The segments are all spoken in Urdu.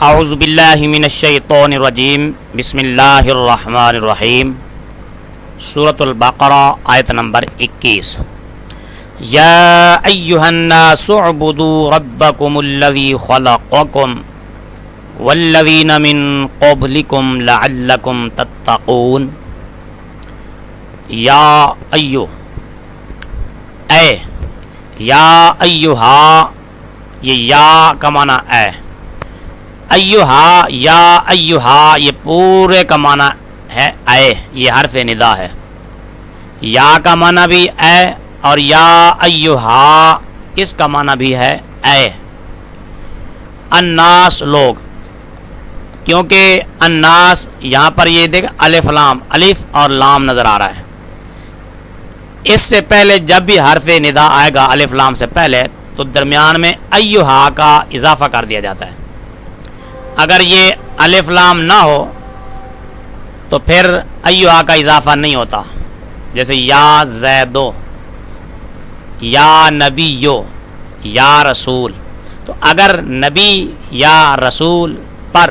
اعوذ باللہ من الشیطان الرجیم بسم اللہ الرحمن الرحیم سورۃ البقرہ آیت نمبر 21 یا ایہا الناس اعبدوا ربکم الذی خلقکم والذین من قبلکم لعلکم تتقون. یا ایو اے، یا ایہا یہ یا کا معنی اے، ایہا یا ایہا یہ پورے کا معنی ہے اے، یہ حرف ندا ہے. یا کا معنی بھی اے اور یا ایہا اس کا معنی بھی ہے اے. الناس لوگ، کیونکہ الناس یہاں پر یہ دیکھ الف لام، الف اور لام نظر آ رہا ہے. اس سے پہلے جب بھی حرف ندا آئے گا الف لام سے پہلے تو درمیان میں ایہا کا اضافہ کر دیا جاتا ہے. اگر یہ الف لام نہ ہو تو پھر ایہا کا اضافہ نہیں ہوتا. جیسے یا زیدو، یا نبیو، یا رسول. تو اگر نبی یا رسول پر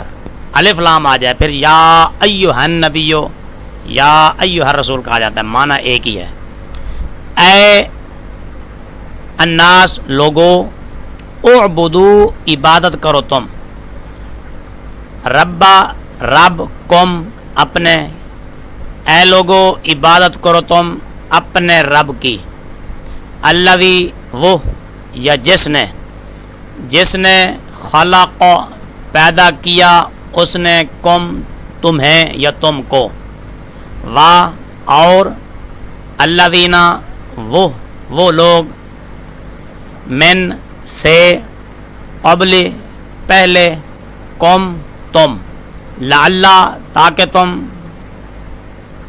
الف لام آ جائے پھر یا ایہا النبیو یا ایہا الرسول کہا جاتا ہے، معنی ایک ہی ہے. اے الناس لوگو، اعبدو عبادت کرو تم، ربا رب کم اپنے، اے لوگو عبادت کرو تم اپنے رب کی، الذی وہ یا جس نے خلق پیدا کیا اس نے کم تمہیں یا تم کو، وا اور الذین وہ لوگ، من سے قبل پہلے، کم تم، لعلہ تاکہ تم،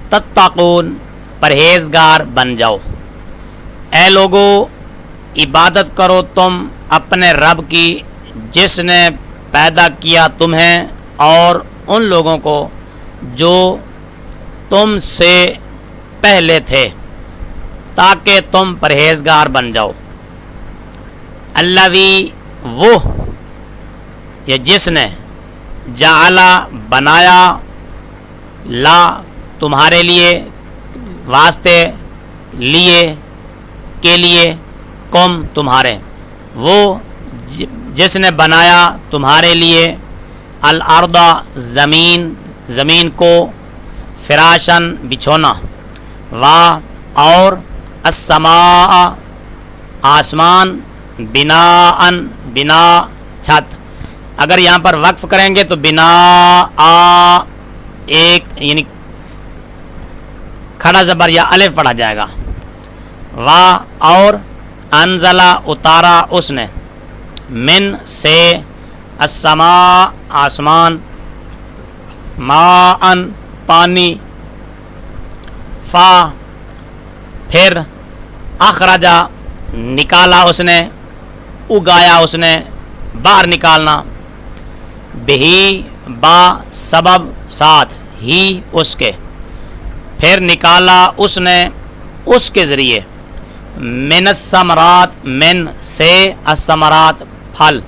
تتقون پرہیزگار بن جاؤ. اے لوگو عبادت کرو تم اپنے رب کی جس نے پیدا کیا تمہیں اور ان لوگوں کو جو تم سے پہلے تھے تاکہ تم پرہیزگار بن جاؤ. الذی وہ یا جس نے، جعلا بنایا، لا تمہارے لیے، واسطے، لیے کے لیے، کم تمہارے، وہ جس نے بنایا تمہارے لیے، الارض زمین کو، فراشن بچھونا، وا اور السماء آسمان، بنا چھت. اگر یہاں پر وقف کریں گے تو بنا ایک یعنی کھڑا زبر یا الف پڑھا جائے گا. وا اور انزلہ اتارا اس نے، من سے، السماء آسمان، ماء پانی، فا پھر، اخرجا نکالا اس نے، اگایا اس نے، باہر نکالنا، بہی با سبب ساتھ، ہی اس کے، پھر نکالا اس نے اس کے ذریعے، من الثمرات من سے، الثمرات پھل،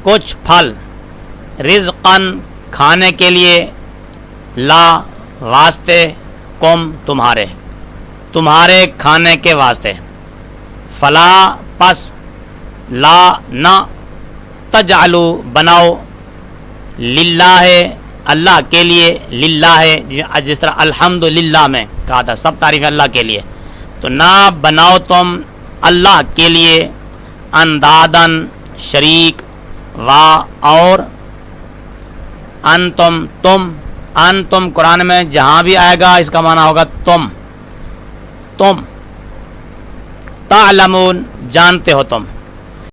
کچھ پھل، رزقاً کھانے کے لیے، لا واسطے، کم تمہارے کھانے کے واسطے، فلا پس، لا نہ، تجعلو بناؤ، للہ اللہ کے لیے، للہ جس طرح الحمدللہ میں کہا تھا سب تعریف اللہ کے لیے، تو نہ بناؤ تم اللہ کے لیے اندادن شریک، وا اور انتم تم قرآن میں جہاں بھی آئے گا اس کا معنی ہوگا تم، تعلمون جانتے ہو تم.